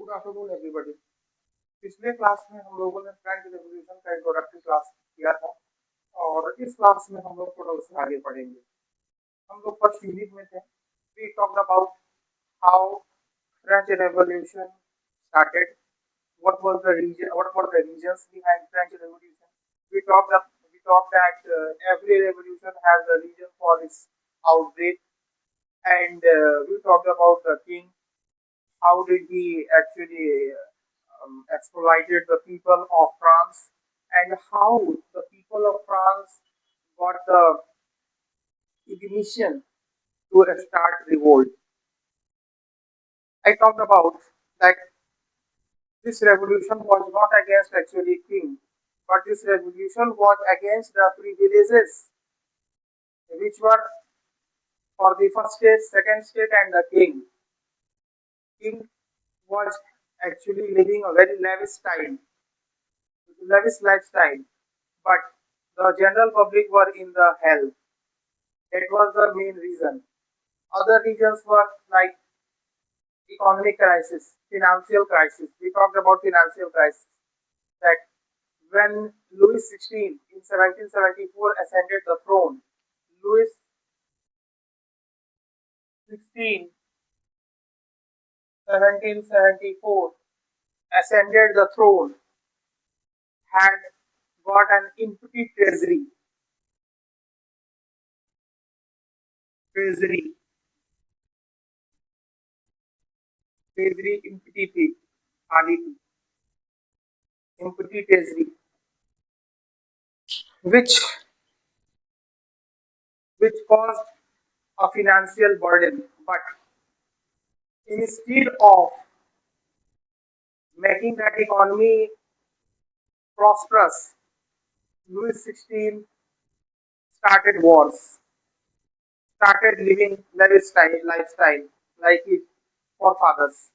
Good afternoon everybody. पिछले class में हम लोगों ने फ्रेंच रेवोल्यूशन का इंट्रोडक्टरी क्लास किया था और इस क्लास में हम लोग थोड़ा उससे आगे बढ़ेंगे। हम लोग फर्स्ट यूनिट में थे। We talked about how French revolution started, what were the reasons behind French Revolution. We talked that every revolution has a reason for its outbreak, and we talked about the king. How did he actually exploited the people of France, and how the people of France got the ignition to start revolt. I talked about that this revolution was not against actually king, but this revolution was against the privileges which were for the first state, second state, and the king. King was actually living a very lavish lifestyle, but the general public were in the hell. That was the main reason. Other reasons were like economic crisis, financial crisis. We talked about financial crisis. That when Louis XVI in 1774 ascended the throne, Louis XVI 1774 ascended the throne, had got an empty treasury, treasury empty थी, खाली थी, empty treasury, which which caused a financial burden. But instead of making that economy prosperous, Louis XVI started wars, started living lifestyle like his forefathers.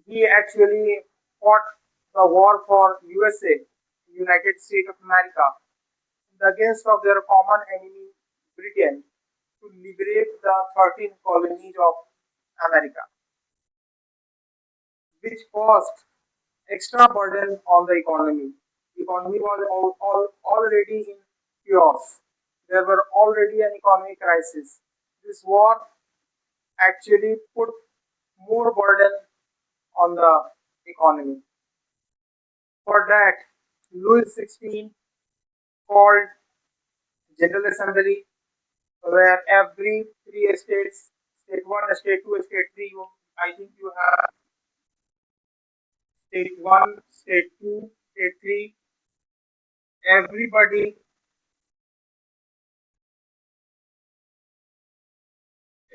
He actually fought the war for USA, United States of America, against of their common enemy Britain, to liberate the 13 colonies of America, which caused extra burden on the economy. The economy was already in chaos. There were already an economic crisis. This war actually put more burden on the economy. For that, Louis XVI called General Assembly, where every three states, state one, state two, state three, I think you have state one, state two, state three, everybody,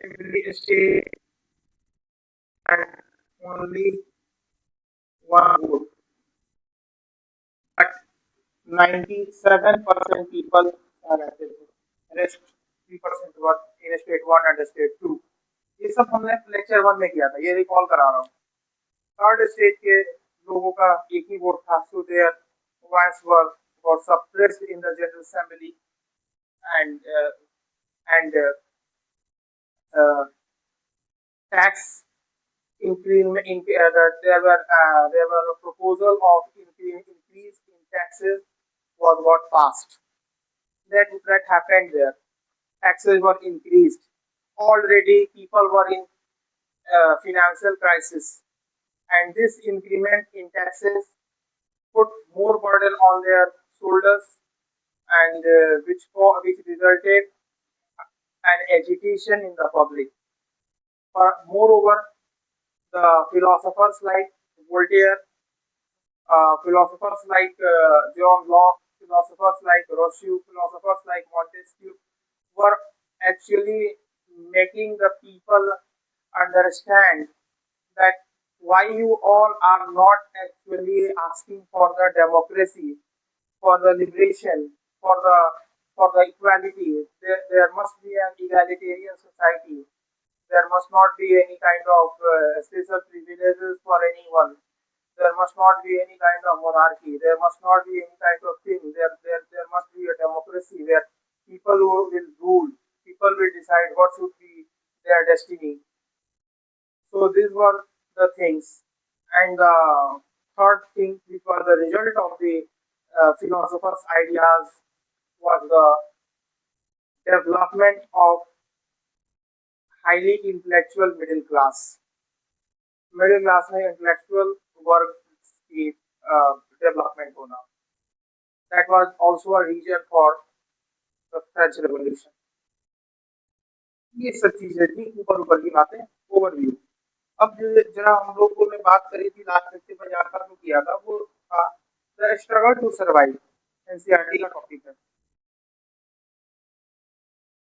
every state had only one vote. But 97% people are active. Rest 3% were in state one and state two. ये सब हमने lecture one में किया था, ये recall करा रहा हूँ। थर्ड स्टेट के लोगों का एक ही वोट था, so their voice were suppressed in the General Assembly, and tax increment. There were a proposal of increase in taxes was what passed. That happened there. Taxes were increased. Already people were in financial crisis, and this increment in taxes put more burden on their shoulders, and which resulted an agitation in the public. Moreover, the philosophers like Voltaire, philosophers like John Locke, philosophers like Rousseau, philosophers like Montesquieu were actually making the people understand that why you all are not actually asking for the democracy, for the liberation, for the equality. There must be an egalitarian society. There must not be any kind of special privileges for anyone. There must not be any kind of monarchy. There must not be any kind of thing. There must be a democracy where people who will rule, people will decide what should be their destiny. So So these were the things. And the third thing, which was the result of the philosophers' ideas, was the development of highly intellectual middle class. Middle class में intellectual वर्ग की development होना. That was also a reason for the French Revolution. ये सब चीजें थी ऊपर ऊपर की बातें, ओवरव्यू. अब जरा हम लोगों ने बात करी थी लास्ट लेक्चर में, जहाँ तक किया था वो था the struggle to survive. NCERT का टॉपिक है.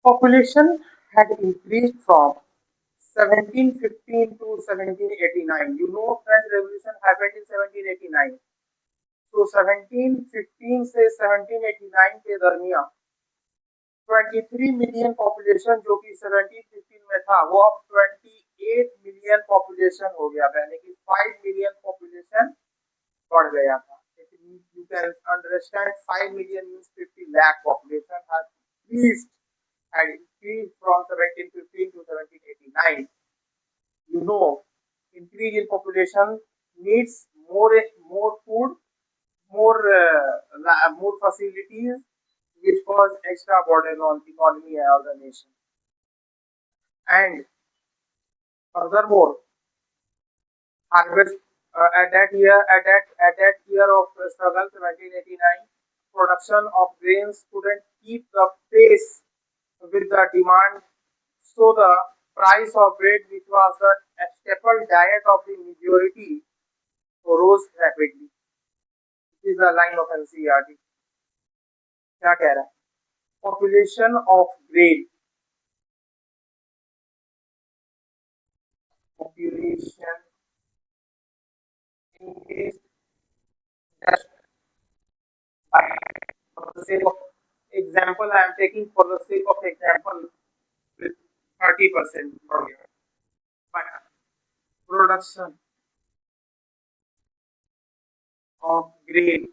Population had increased from 1715 to 1789. You know, French Revolution happened in 1789. तो 1715 से 1789 के दरमियान 23 मिलियन पॉपुलेशन, जो कि 1715 में था, वो अब 28 मिलियन पॉपुलेशन हो गया था, यानी कि 5 मिलियन पॉपुलेशन बढ़ गया था. You can understand 5 million means 50 lakh population had increased from 1715 to 1789. You know, increase in population needs more food, more facilities, which cause extra burden on the economy of the nation. And furthermore, harvest at that year of struggle, 1789, production of grains couldn't keep the pace with the demand, so the price of bread, which was the staple diet of the majority, rose rapidly. This is the line of NCERT. क्या कह रहा है? Population of grain. Population increased just by, for the sake of example, I am taking for the sake of example with 30% per year. But production of grain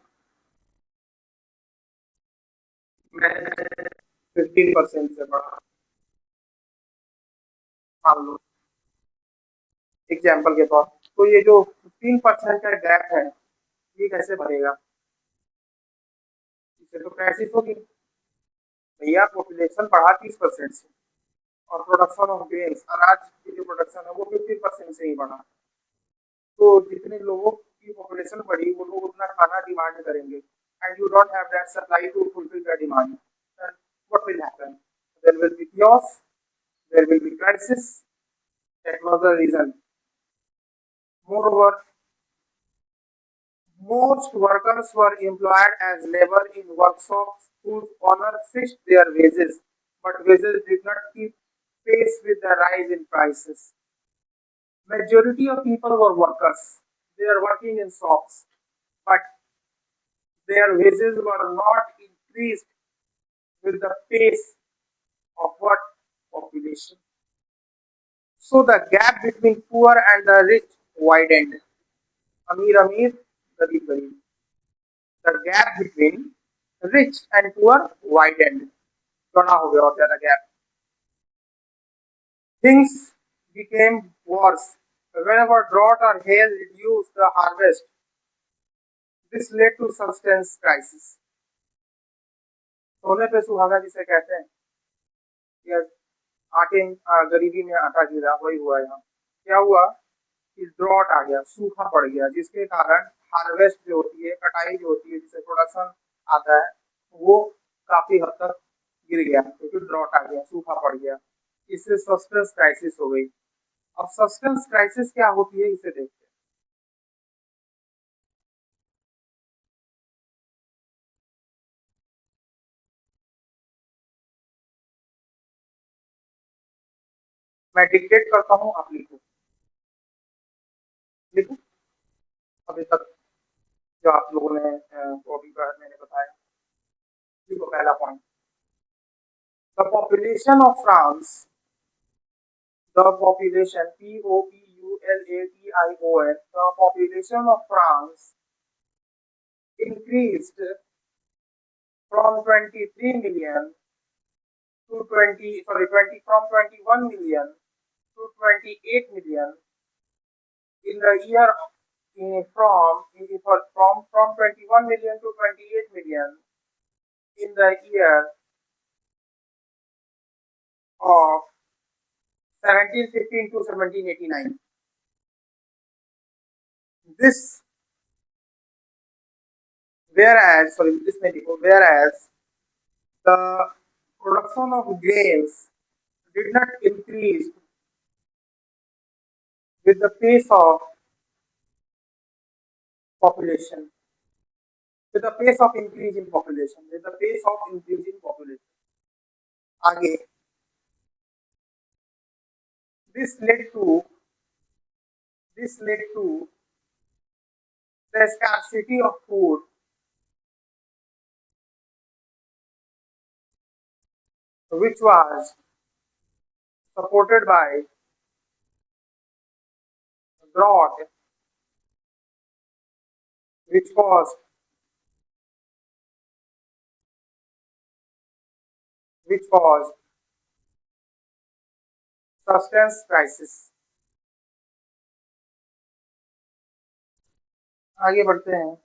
15% से बढ़ा. मान लो example के तौर, तो ये जो 15% का गैप है, ये कैसे भरेगा? इससे तो क्राइसिस होगी. भैया पॉपुलेशन बढ़ा 30% से, और प्रोडक्शन ऑफ ग्रेन्स, अनाज की जो प्रोडक्शन है वो 15% से ही बढ़ा. तो जितने लोगों की पॉपुलेशन बढ़ी, वो लोग उतना खाना डिमांड करेंगे, and you don't have that supply to fulfil the demand. What will happen? There will be chaos, there will be crisis. That was the reason. Moreover, most workers were employed as labor in workshops whose owner fixed their wages, but wages did not keep pace with the rise in prices. Majority of people were workers. They are working in shops, but their wages were not increased with the pace of what? Population. So the gap between poor and the rich widened. Amir Amir, Garib Garib. The gap between rich and poor widened. चौड़ा हो गया और ज्यादा gap. Things became worse. Whenever drought or hail reduced the harvest, this led to substance crisis. सोने पे सुहागा जिसे कहते हैं, या आटे गरीबी में आटा गिरा, वही हुआ यहाँ. क्या हुआ कि ड्रॉट आ गया, सूखा पड़ गया, जिसके कारण हार्वेस्ट जो होती है, कटाई जो होती है, जिससे प्रोडक्शन आता है, वो काफी हद तक गिर गया, क्योंकि ड्रॉट आ गया, सूखा पड़ गया. इससे सब्सटेंस क्राइसिस हो गई. अब सब्सटेंस क्राइसिस क्या होती है, इसे देखते हैं. मैं डिक्टेट करता हूँ, आप लिखो. लिखो अभी तक जो आप लोगों ने वो अभी मैंने बताया. लिखो पहला point. The population of France, the population, POPULATION, the population of France increased from 23 million to 20, sorry, 20, from 21 million to 28 million in the year from 21 million to 28 million in the year of 1715 to 1789. This whereas the production of grains did not increase with the pace of population, with the pace of increase in population, with the pace of increasing population. आगे this led to this led to the scarcity of food, which was supported by drought, which caused which caused substance crisis. आगे बढ़ते हैं.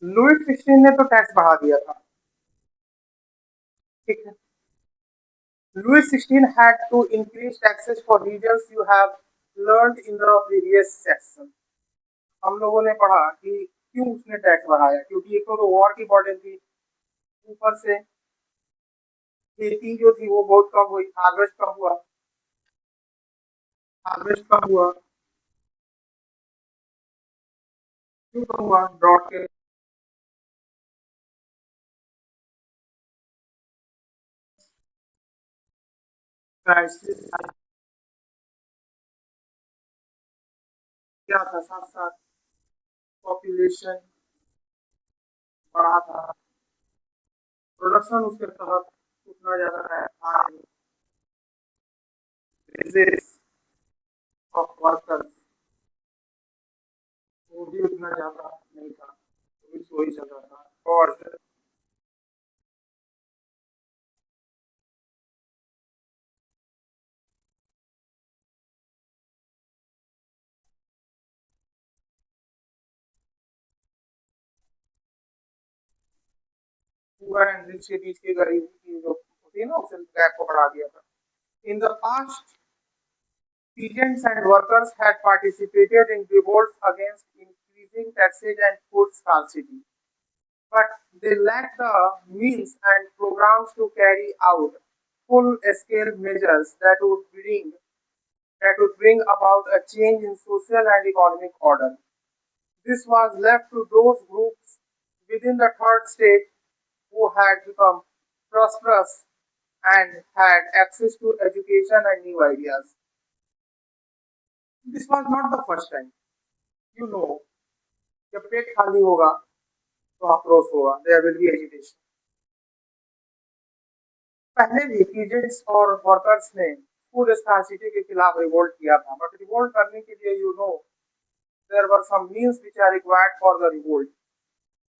Louis 16 ने तो tax बढ़ा दिया था. ठीक है. Louis XVI had to increase taxes for reasons you have learned in the previous section. हम लोगों ने पढ़ा कि क्यों उसने टैक्स बढ़ाया, क्योंकि एक तो वॉर की बर्डन थी, ऊपर से खेती जो थी वो बहुत कम हुई, हार्वेस्ट कम हुआ, क्यों कम हुआ? ड्रॉट के क्राइसिस क्या था, साथ साथ पॉपुलेशन बढ़ा था, प्रोडक्शन उसके तहत उतना ज्यादा था नहीं, ऑफ वर्कर्स वो भी उतना ज्यादा नहीं था, वो भी वही चल रहा था. और पुअर एंड रिच के बीच की गरीबी की जो होती है ना, उस गैप को बढ़ा दिया था. In the past peasants and workers had participated in revolts against increasing taxes and food scarcity, but they lacked the means and programs to carry out full-scale measures that would bring about a change in social and economic order. This was left to those groups within the third state who had become prosperous and had access to education and new ideas. This was not the first time. You know, जब पेट खाली होगा तो आक्रोश होगा. There will be agitation. पहले भी peasants और workers ने फूड स्कार्सिटी के खिलाफ रिवोल्ट किया था, बट रिवोल्ट करने के लिए there were some means which are required for the revolt.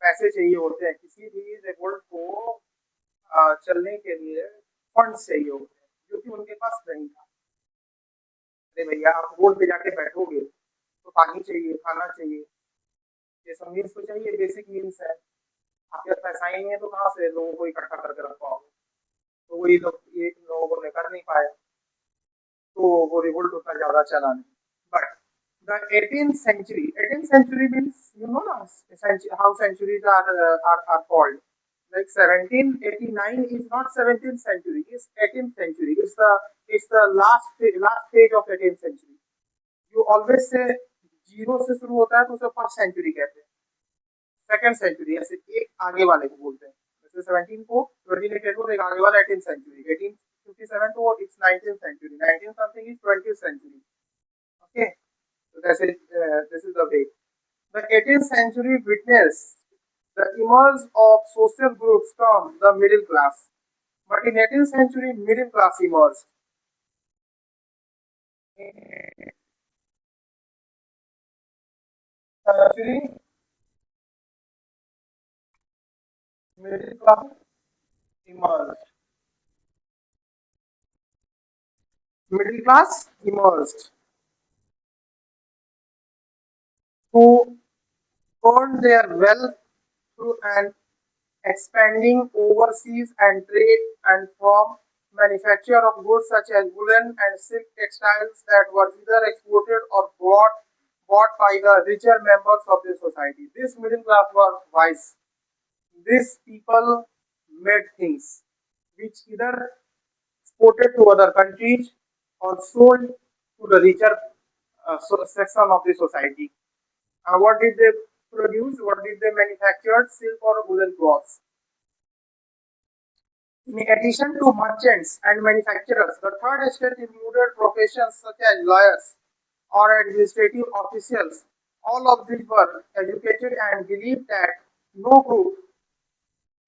पैसे चाहिए होते हैं किसी भी रिवोल्ट को चलने के लिए, फंड्स चाहिए होते हैं जो कि उनके पास नहीं था. अरे भैया, आप रोड पे जाके बैठोगे तो पानी चाहिए, खाना चाहिए, ये सब मीन्स तो चाहिए, बेसिक मीन्स है. आपके पास पैसा ही नहीं है तो कहाँ से लोगों को इकट्ठा करके रख पाओगे? तो वही लोग, ये लोगों ने कर नहीं पाया, तो वो रिवोल्ट उतना ज्यादा चला नहीं. But the 18th century, 18th century means, you know na, how centuries are called. Like 1789 is not 17th century, it's 18th century. It's the last stage of 18th century. You always say zero से शुरू होता है तो उसे first century कहते हैं, second century ऐसे एक आगे वाले को बोलते हैं. जैसे 17 को 28 को एक आगे वाला 18th सेंचुरी, 1857 तो it's 19th century, 19 something is 20th century. Okay, so this is the way. The 18th century witnessed the emergence of social groups from the middle class. But in 18th century, middle class emerged. Century, middle class emerged. Middle class emerged, who earned their wealth through an expanding overseas and trade and from manufacture of goods such as woolen and silk textiles that were either exported or bought by the richer members of the society. This middle class was wise. These people made things which either exported to other countries or sold to the richer section of the society. What did they produce? What did they manufacture? Silk or woolen cloths. In addition to merchants and manufacturers, the third estate included professions such as lawyers or administrative officials. All of these were educated and believed that no group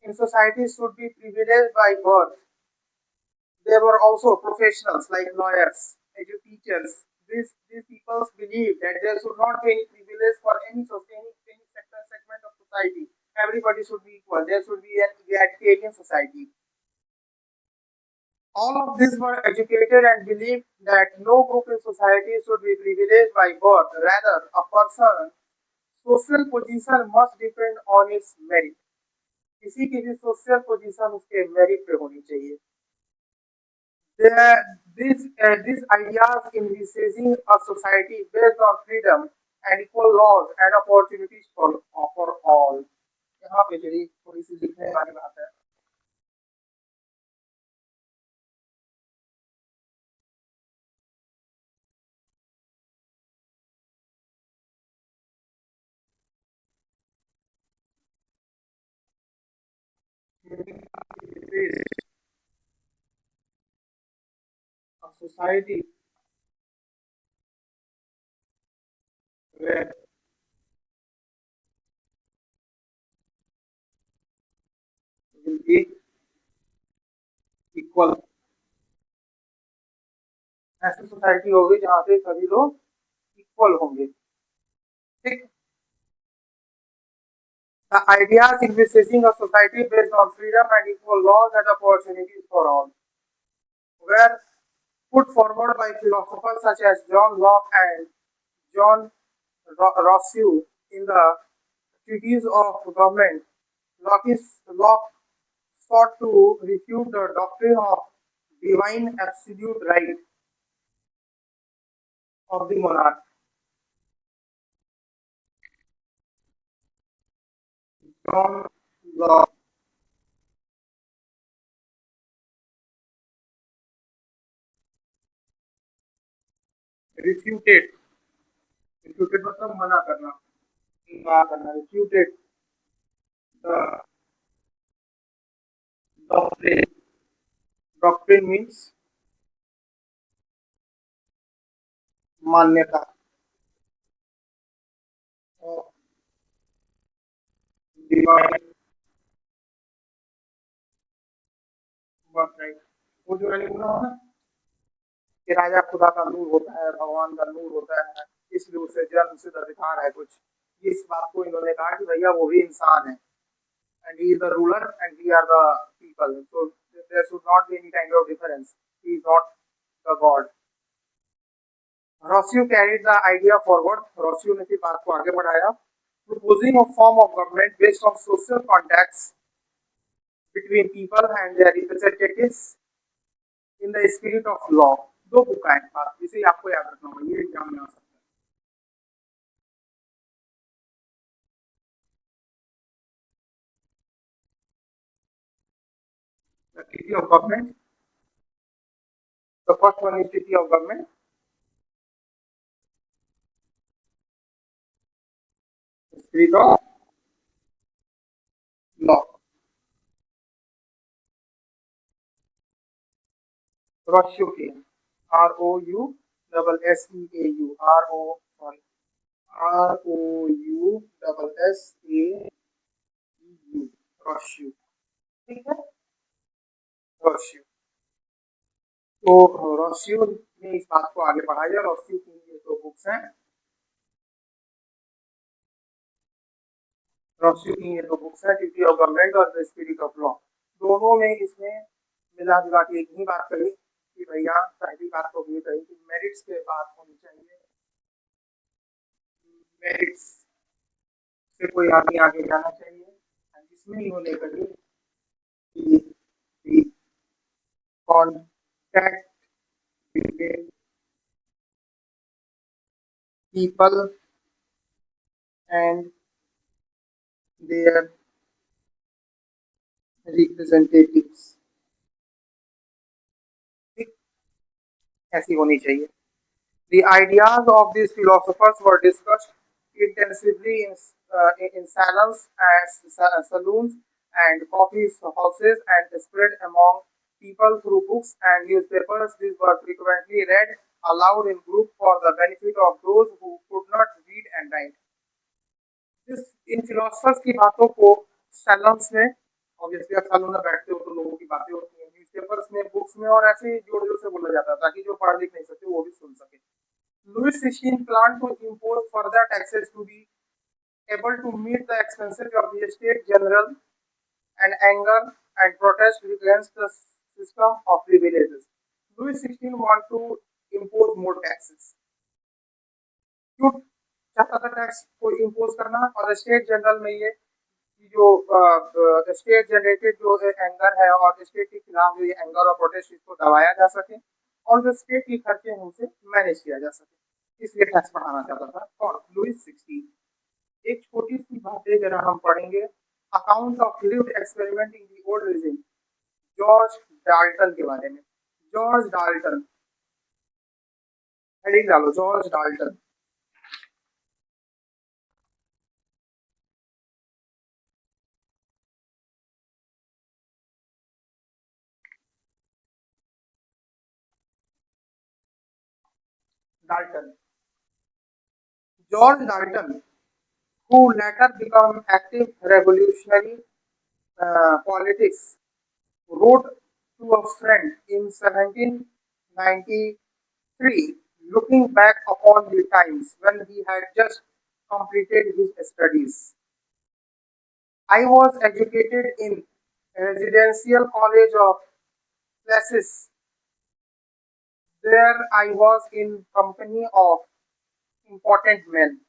in society should be privileged by birth. There were also professionals like lawyers, teachers. These people believed that there should not be any privilege for any segment of society. Everybody should be equal. There should be an egalitarian society. All of these were educated and believed that no group in society should be privileged by birth. Rather, a person's social position must depend on its merit. किसी की भी social position उसके merit पे होनी चाहिए. These ideas in envisaging a society based on freedom and equal laws and opportunities for all. यहाँ पे थोड़ी सी लिखने वाली बात है. A society where will be equal. ऐसी सोसाइटी होगी जहाँ पे सभी लोग इक्वल होंगे. ठीक. The ideas envisaging a society based on freedom and equal laws and opportunities for all were put forward by philosophers such as John Locke and John Rousseau in the Treatise of Government. Locke sought to refute the doctrine of divine absolute right of the monarch. John Locke refuted मतलब मना करना, refuted the doctrine. Doctrine means मान्यता. Divine birthright. वो जो मैंने बोला ना कि राजा खुदा का नूर होता है, भगवान का नूर होता है, इसलिए उसे जन्म से अधिकार है कुछ. इस बात को इन्होंने कहा कि भैया वो भी इंसान है. And he is the ruler and we are the people. So there should not be any kind of difference. He is not the God. Rousseau carried the idea forward. Rousseau ने इस बात को आगे बढ़ाया, proposing a form of government based on social contacts between people and their representatives in the spirit of law. दो book है बात, इसे आपको याद रखना होगा, ये एग्जाम में आ सकता है. The Treaty of Government. The first one is Treaty of Government. Spirit of law. Rousseau के Rousseau. ठीक है. Rousseau. तो Rousseau ने इस बात को आगे बढ़ाया. Rousseau की ये दो बुक्स हैं. रोस्यू की ये दो बुक्स है, ड्यूटी ऑफ गवर्नमेंट और द स्पिरिट ऑफ लॉ। दोनों में इसने मिला जुला के एक ही बात कही कि भैया पहली बात तो ये कही कि मेरिट्स पे बात होनी चाहिए, मेरिट्स से कोई आगे आगे जाना चाहिए। जिसमें इन्होंने कही कि contact between people and their representatives ऐसी होनी चाहिए। The ideas of these philosophers were discussed intensively in salons and saloons and coffee houses and spread among people through books and newspapers. These were frequently read aloud in group for the benefit of those who could not read and write. इस इन philosophers की बातों को saloons में, obviously आप salon में बैठते हो तो लोगों की बातें होती हैं, न्यूज़पेपर्स में, बुक्स में, और ऐसे ही जोर-जोर से बोला जाता है ताकि जो पढ़ लिख नहीं सकते वो भी सुन सके। Louis XVI planned to impose further taxes to be able to meet the expenses of the State General and anger and protest against the system of privileges. Louis XVI want to impose more taxes. क्यों चाहता था tax को impose करना? और state general में ये जो state generated जो एंगर है और स्टेट के खिलाफ जो ये एंगर और प्रोटेस्ट इसको दबाया जा सके और जो स्टेट की खर्चे हैं उसे मैनेज किया जा सके, इसलिए टैक्स बढ़ाना चाहता था। और लुइस 16 एक छोटी सी बात है जरा हम पढ़ेंगे, account of lived experiment in the old region, George Dalton के बारे में। जॉर्ज डाल्टन, हेडिंग डालो George Dalton. Dalton, George Dalton, who later became active revolutionary politics, wrote to a friend in 1793, looking back upon the times when he had just completed his studies. I was educated in residential college of classes. There I was in company of important men.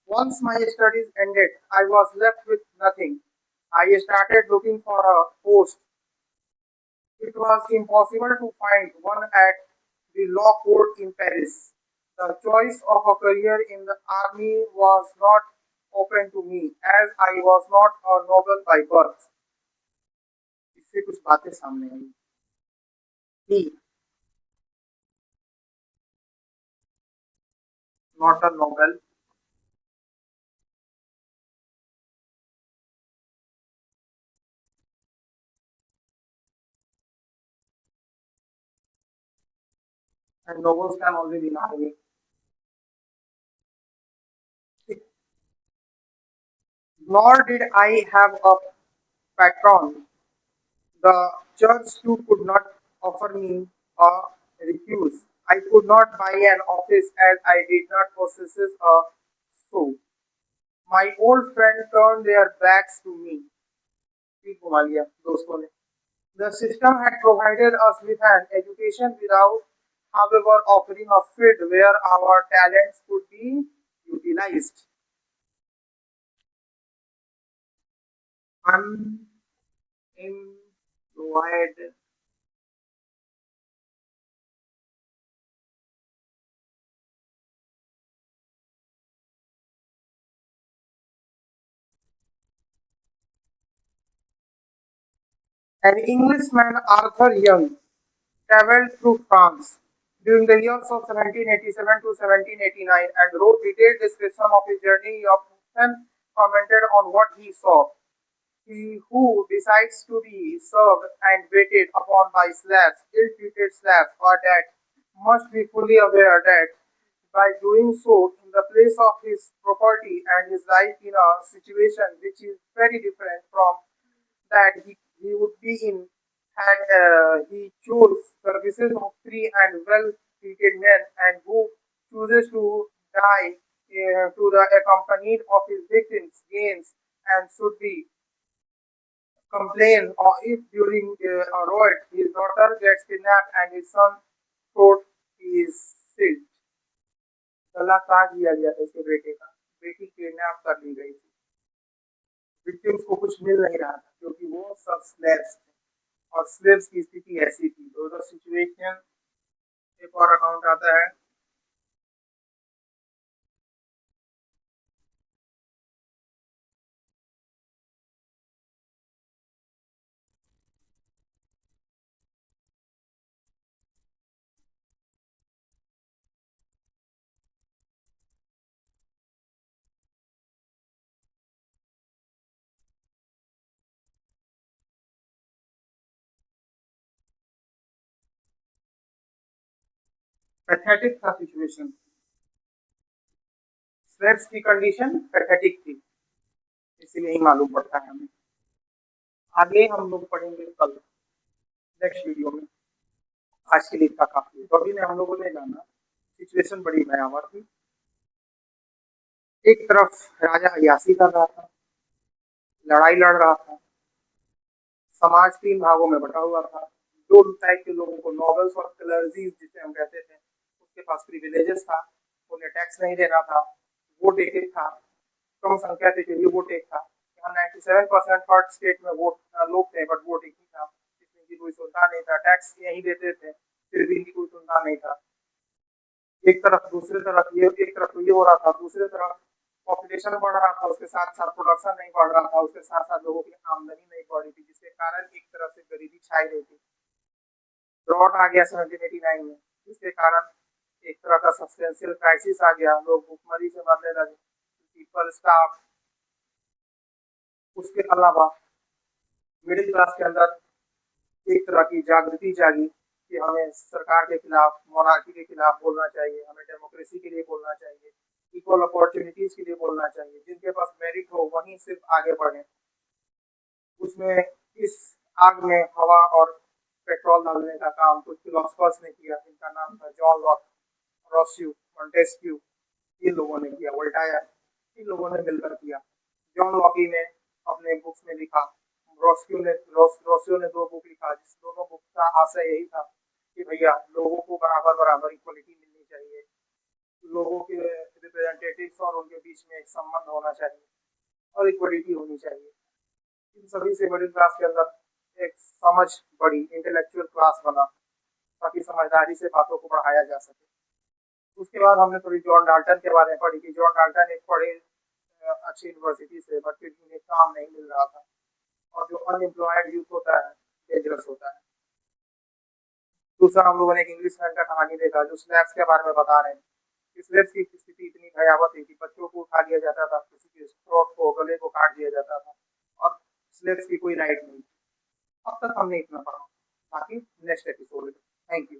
Once my studies ended, I was left with nothing. I started looking for a post. It was impossible to find one at the law court in Paris. The choice of a career in the army was not open to me as I was not a noble by birth. इससे कुछ बातें सामने आई। He, not a noble, and nobles can only be in army. Nor did I have a patron. The church too could not offer me a refuse. I could not buy an office as I did not possess a sou. My old friend turned their backs to me. ठीक घुमा लिया दोस्तों ने। The system had provided us with an education without, however, offering a field where our talents could be utilized. Unemployed. An Englishman, Arthur Young, traveled through France during the years of 1787 to 1789 and wrote detailed description of his journey. He often commented on what he saw. He who decides to be served and waited upon by slaves, ill-treated slaves, or that must be fully aware that by doing so in the place of his property and his life in a situation which is very different from that he would be in had he chose services of free and well treated men and who chooses to die to the accompanied of his victims gains and should be complain or if during a riot his daughter gets kidnapped and his son throat is slit. गला काट दिया गया था इसके बेटे का, बेटी kidnap कर ली गई थी, विक्टिम्स को कुछ मिल नहीं रहा था क्योंकि वो सब स्लेव्स थे और स्लेव्स की स्थिति ऐसी थी। तो सिचुएशन एक और अकाउंट आता है पैथेटिक था सिचुएशन, स्लेव्स की कंडीशन पैथेटिक थी, इसीलिए ही मालूम पड़ता है हमें। आगे हम लोग पढ़ेंगे कल नेक्स्ट वीडियो में। आज के लिए इतना काफी है। तो अभी हम लोगों ने जाना सिचुएशन बड़ी भयावह थी। एक तरफ राजा अयासी कर रहा था, लड़ाई लड़ रहा था, समाज 3 भागों में बटा हुआ था। 2 टाइप के लोगों को, नॉबल्स और क्लर्जीज जिसे हम कहते थे, उसके पास प्रिविलेजेस था, उन्हें टैक्स नहीं देना था, वोट एक एक था, कम संख्या थी फिर भी वोट एक था। यहाँ 97% थर्ड स्टेट में वोट लोग थे बट वोट एक ही था, जिसमें की कोई सुनता नहीं था, टैक्स यही देते थे फिर भी कोई सुनता नहीं था। एक तरफ दूसरी तरफ ये, एक तरफ तो ये हो रहा था, दूसरी तरफ पॉपुलेशन बढ़ रहा था, उसके साथ साथ प्रोडक्शन नहीं बढ़ रहा था, उसके साथ साथ लोगों की आमदनी नहीं बढ़ रही थी, जिसके कारण एक तरफ से गरीबी छाई रही थी। ड्रॉट आ गया 1789 में, जिसके कारण एक तरह का सब्सटेंशियल क्राइसिस आ गया, लोग भूखमरी से मरने लगे, पीपल स्टाफ। उसके अलावा मिडिल क्लास के अंदर एक तरह की जागृति जागी कि हमें सरकार के खिलाफ, मोनार्की के खिलाफ बोलना चाहिए, हमें डेमोक्रेसी के लिए बोलना चाहिए, इक्वल अपॉर्चुनिटीज के लिए बोलना चाहिए, जिनके पास मेरिट हो वहीं सिर्फ आगे बढ़े। उसमें इस आग में हवा और पेट्रोल डालने का काम कुछ फिलोसफर्स ने किया, जिनका नाम था जॉन लॉक, रोस्यू, मॉन्टेस्क्यू, इन लोगों ने किया, वोल्टायर, इन लोगों ने मिलकर किया। जॉन लॉकी ने अपने बुक्स में लिखा, रोस्यू ने 2 बुक लिखा, जिस दोनों बुक का आशय यही था कि भैया लोगों को बराबर बराबर इक्वलिटी मिलनी चाहिए, लोगों के रिप्रेजेंटेटिव्स और उनके बीच में एक संबंध होना चाहिए और इक्वलिटी होनी चाहिए। इन सभी से मिडिल क्लास के अंदर एक समझ बड़ी, इंटेलेक्चुअल क्लास बना, ताकि समझदारी से बातों को बढ़ाया जा सके। उसके बाद हमने थोड़ी जॉन डाल्टन के बारे में पढ़ी कि जॉन डाल्टन एक पढ़े अच्छी यूनिवर्सिटी से, बट फिर उन्हें काम नहीं मिल रहा था, और जो अनएम्प्लॉयड यूथ होता है डेंजरस होता है। दूसरा हम लोगों ने एक इंग्लिश मैन का कहानी देखा जो स्लैब्स के बारे में बता रहे हैं। स्लैब्स की स्थिति इतनी भयावह थी कि बच्चों को उठा लिया जाता था, किसी के थ्रोट को, गले को काट दिया जाता था, और स्लैब्स की कोई राइट नहीं थी। अब तक हमने इतना पढ़ा, बाकी नेक्स्ट एपिसोड में। Thank you.